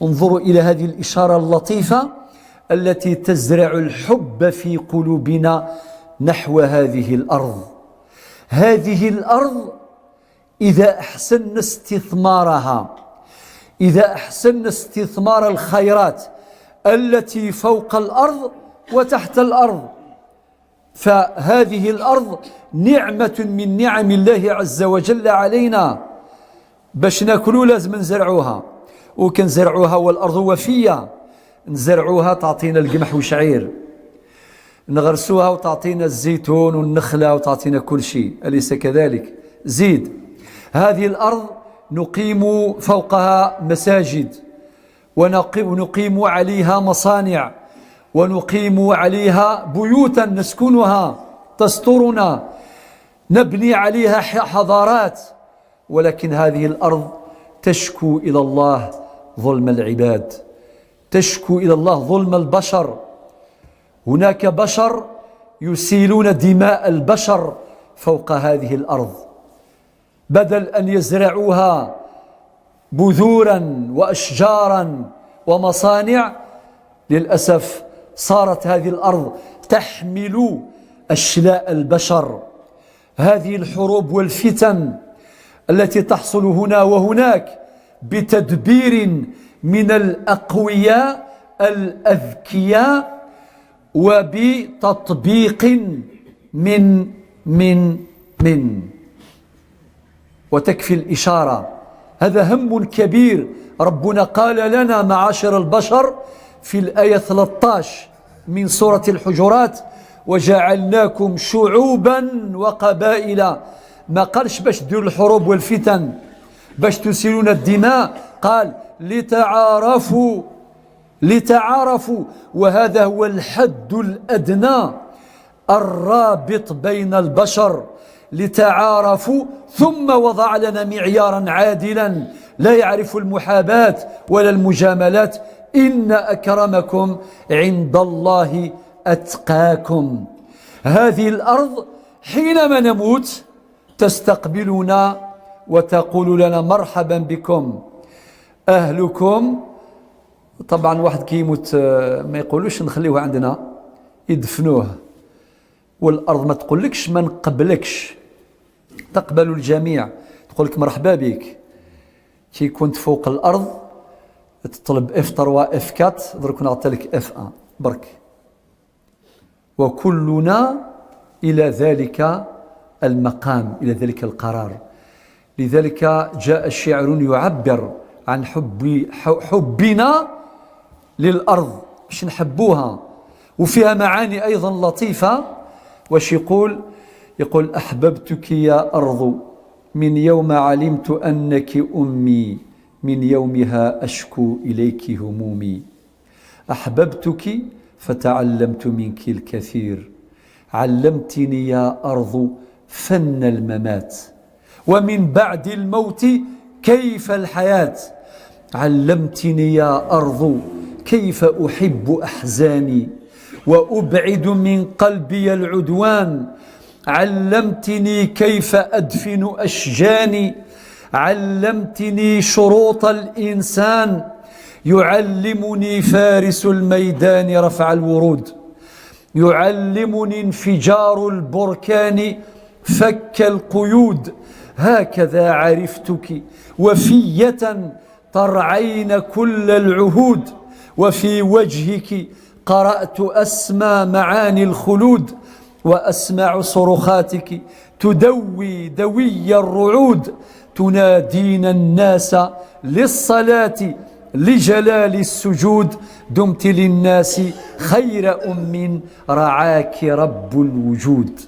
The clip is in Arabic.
انظروا إلى هذه الإشارة اللطيفة التي تزرع الحب في قلوبنا نحو هذه الأرض. هذه الأرض إذا أحسن استثمارها، إذا أحسن استثمار الخيرات التي فوق الأرض وتحت الأرض، فهذه الأرض نعمة من نعم الله عز وجل علينا. باش ناكلوا لازم نزرعوها، وكنزرعوها والأرض وفية، نزرعوها تعطينا القمح والشعير، نغرسوها وتعطينا الزيتون والنخلة وتعطينا كل شيء، أليس كذلك؟ زيد، هذه الأرض نقيم فوقها مساجد، ونقيم عليها مصانع، ونقيم عليها بيوتا نسكنها تسترنا، نبني عليها حضارات، ولكن هذه الأرض تشكو إلى الله ظلم العباد، تشكو إلى الله ظلم البشر. هناك بشر يسيلون دماء البشر فوق هذه الأرض، بدل أن يزرعوها بذورا وأشجارا ومصانع، للأسف صارت هذه الأرض تحمل أشلاء البشر. هذه الحروب والفتن التي تحصل هنا وهناك بتدبير من الأقوياء الأذكياء وبتطبيق من وتكفي الإشارة. هذا هم كبير ربنا قال لنا معاشر البشر في الآية 13 من سورة الحجرات: وجعلناكم شعوبا وقبائل. ما قالش باش تديروا الحروب والفتن، باش تسيلون الدماء، قال لتعارفوا، وهذا هو الحد الأدنى الرابط بين البشر، لتعارفوا. ثم وضع لنا معيارا عادلا لا يعرف المحاباة ولا المجاملات: إن أكرمكم عند الله أتقاكم. هذه الأرض حينما نموت تستقبلنا وتقول لنا: مرحبا بكم أهلكم. طبعا واحد كيموت ما يقولوش نخليوه عندنا، يدفنوه، والأرض ما تقولكش ما نقبلكش، تقبل الجميع، تقولك مرحبا بك. كي كنت فوق الأرض تطلب F3 F4، درك نعطيلك F1 برك. وكلنا إلى ذلك المقام، إلى ذلك القرار. لذلك جاء الشاعر يعبر عن حبنا للأرض، باش نحبوها، وفيها معاني أيضا لطيفة. واش يقول؟ يقول: أحببتك يا أرض من يوم علمت أنك أمي، من يومها أشكو إليك همومي. أحببتك فتعلمت منك الكثير، علمتني يا أرض فن الممات، ومن بعد الموت كيف الحياة. علمتني يا أرض كيف أحب أحزاني، وأبعد من قلبي العدوان. علمتني كيف أدفن أشجاني، علمتني شروط الإنسان. يعلمني فارس الميدان رفع الورود، يعلمني انفجار البركان فك القيود. هكذا عرفتك وفية ترعين كل العهود، وفي وجهك قرأت أسمى معاني الخلود، وأسمع صرخاتك تدوي دوي الرعود. تنادين الناس للصلاة لجلال السجود، دمت للناس خير أم رعاك رب الوجود.